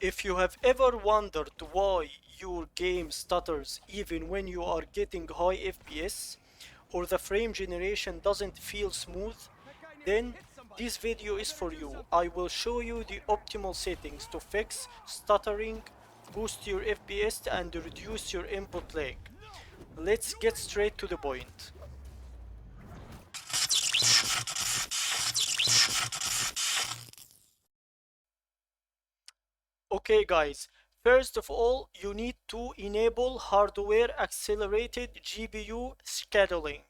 If you have ever wondered why your game stutters even when you are getting high FPS, or the frame generation doesn't feel smooth, then this video is for you. I will show you the optimal settings to fix stuttering, boost your FPS and reduce your input lag. Let's get straight to the point. Okay guys, first of all you need to enable hardware accelerated GPU scheduling.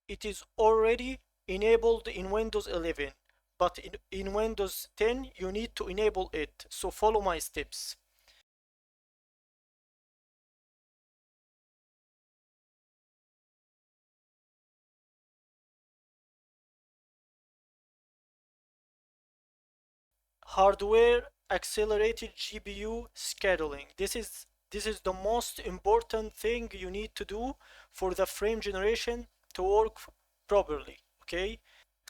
It is already enabled in Windows 11, but in Windows 10 you need to enable it, so follow my steps. Hardware accelerated GPU scheduling. This is the most important thing you need to do for the frame generation to work properly. Okay,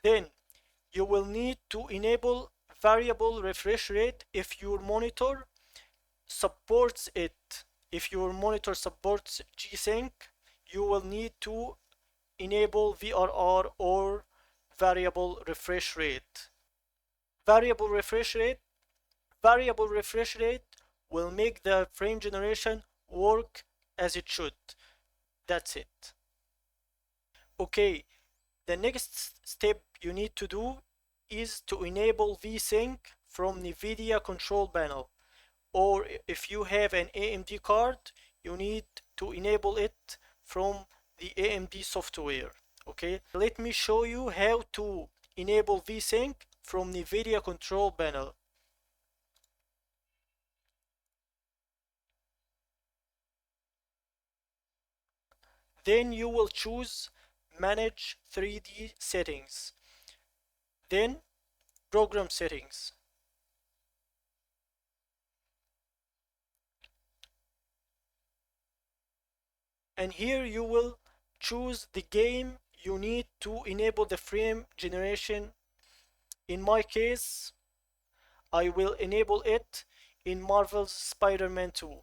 then you will need to enable variable refresh rate if your monitor supports it. If your monitor supports G-Sync, you will need to enable VRR or variable refresh rate. Variable refresh rate Variable refresh rate will make the frame generation work as it should. That's it. Okay, the next step you need to do is to enable Vsync from NVIDIA control panel, or if you have an AMD card, you need to enable it from the AMD software. Okay, let me show you how to enable Vsync from NVIDIA control panel. Then you will choose Manage 3D Settings, then Program Settings. And here you will choose the game you need to enable the frame generation. In my case, I will enable it in Marvel's Spider-Man 2.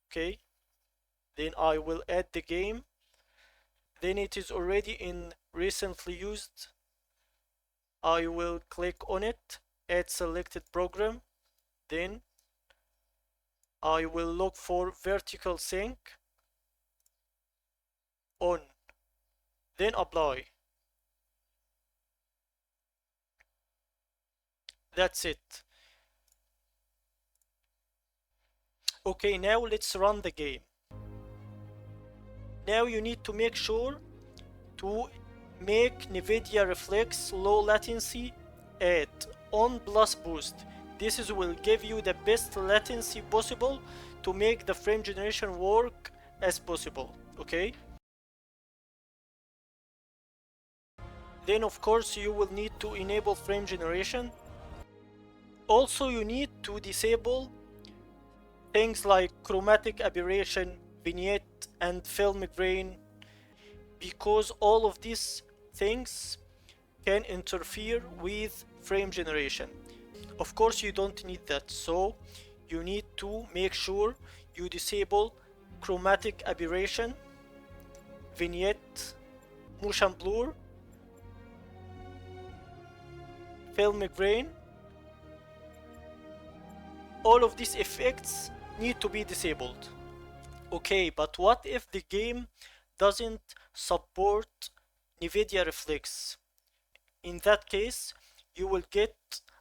Okay, then I will add the game. Then it is already in recently used. I will click on it, add selected program, then I will look for vertical sync on, then apply. That's it. Okay, now let's run the game. Now you need to make sure to make NVIDIA Reflex low latency at on plus boost. This will give you the best latency possible to make the frame generation work as possible. Okay, then of course you will need to enable frame generation. Also you need to disable things like chromatic aberration, vignette and film grain, because all of these things can interfere with frame generation. Of course you don't need that, so you need to make sure you disable chromatic aberration, vignette, motion blur, film grain. All of these effects need to be disabled. Okay, but what if the game doesn't support NVIDIA Reflex? In that case, you will get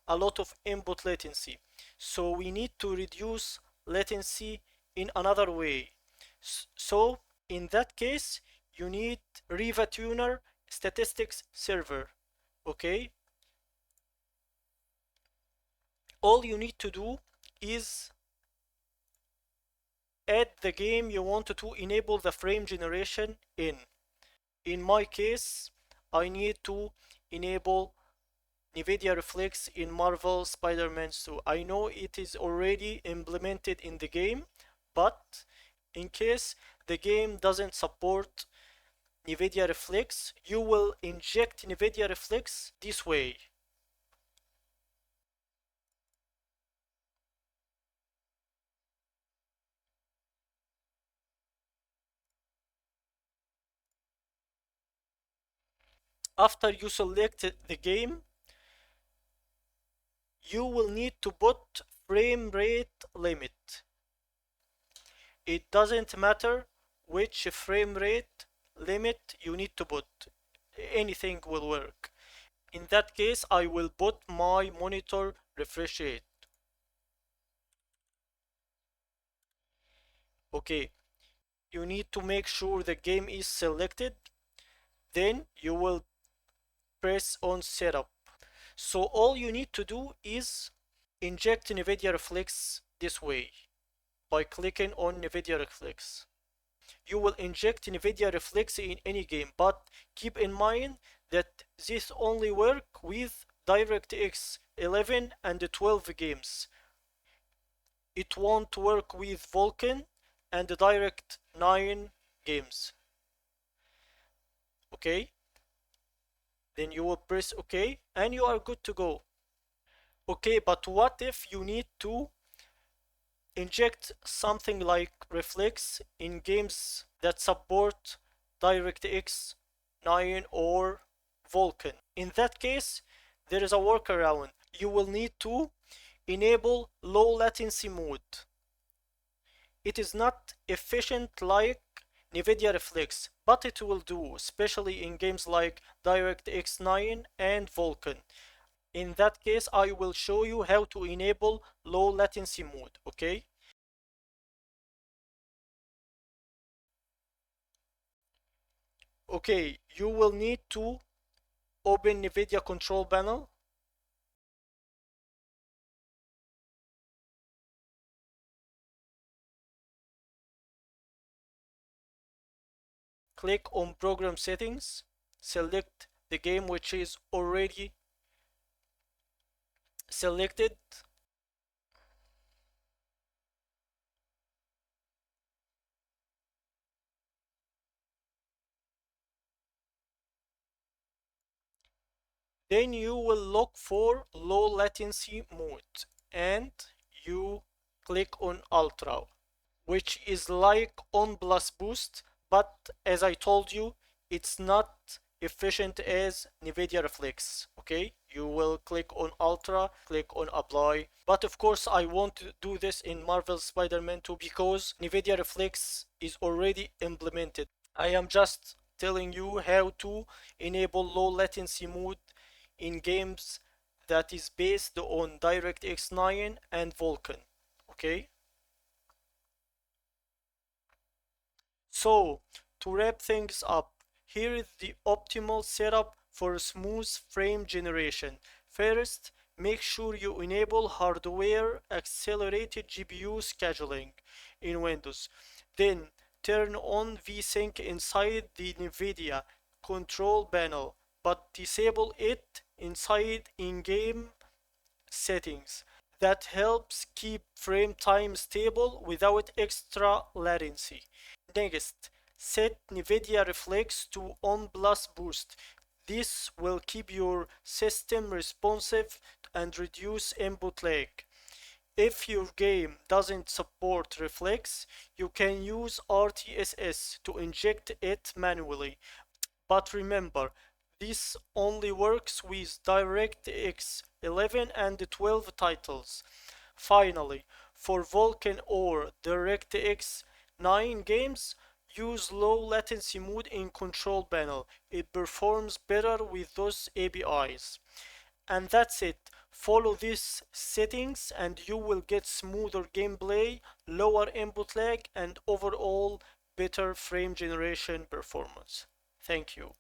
a lot of input latency. So we need to reduce latency in another way. So in that case, you need Riva Tuner statistics server. Okay? All you need to do is add the game you want to enable the frame generation in. In my case, I need to enable NVIDIA Reflex in Marvel Spider-Man 2. I know it is already implemented in the game, but in case the game doesn't support NVIDIA Reflex, you will inject NVIDIA Reflex this way. After you select the game, you will need to put frame rate limit. It doesn't matter which frame rate limit you need to put, anything will work. In that case, I will put my monitor refresh rate. Okay, you need to make sure the game is selected, then you will press on setup. So all you need to do is inject NVIDIA Reflex this way by clicking on NVIDIA Reflex. You will inject NVIDIA Reflex in any game, but keep in mind that this only work with DirectX 11 and 12 games. It won't work with Vulkan and the Direct 9 games. Okay? Then you will press OK and you are good to go. Okay, but what if you need to inject something like Reflex in games that support DirectX 9 or Vulkan? In that case, there is a workaround. You will need to enable low latency mode. It is not efficient like NVIDIA Reflex, but it will do, especially in games like DirectX 9 and Vulkan. In that case, I will show you how to enable low latency mode, okay? Okay, you will need to open NVIDIA control panel, click on program settings, select the game which is already selected. Then you will look for low latency mode and you click on Ultra, which is like on plus boost, but as I told you, it's not efficient as NVIDIA Reflex. Okay, you will click on Ultra, click on Apply, but of course I won't do this in Marvel Spider-Man 2 because NVIDIA Reflex is already implemented. I am just telling you how to enable low latency mode in games that is based on DirectX 9 and Vulkan. Okay, so to wrap things up, here is the optimal setup for smooth frame generation. First, make sure you enable hardware accelerated GPU scheduling in Windows. Then turn on Vsync inside the NVIDIA control panel, but disable it inside in-game settings. That helps keep frame time stable without extra latency. Next, set NVIDIA Reflex to on plus boost. This will keep your system responsive and reduce input lag. If your game doesn't support Reflex, you can use RTSS to inject it manually. But remember, this only works with DirectX 11 and 12 titles. Finally, for Vulkan or DirectX 9 games, use low latency mode in control panel. It performs better with those APIs. And that's it. Follow these settings and you will get smoother gameplay, lower input lag, and overall better frame generation performance. Thank you.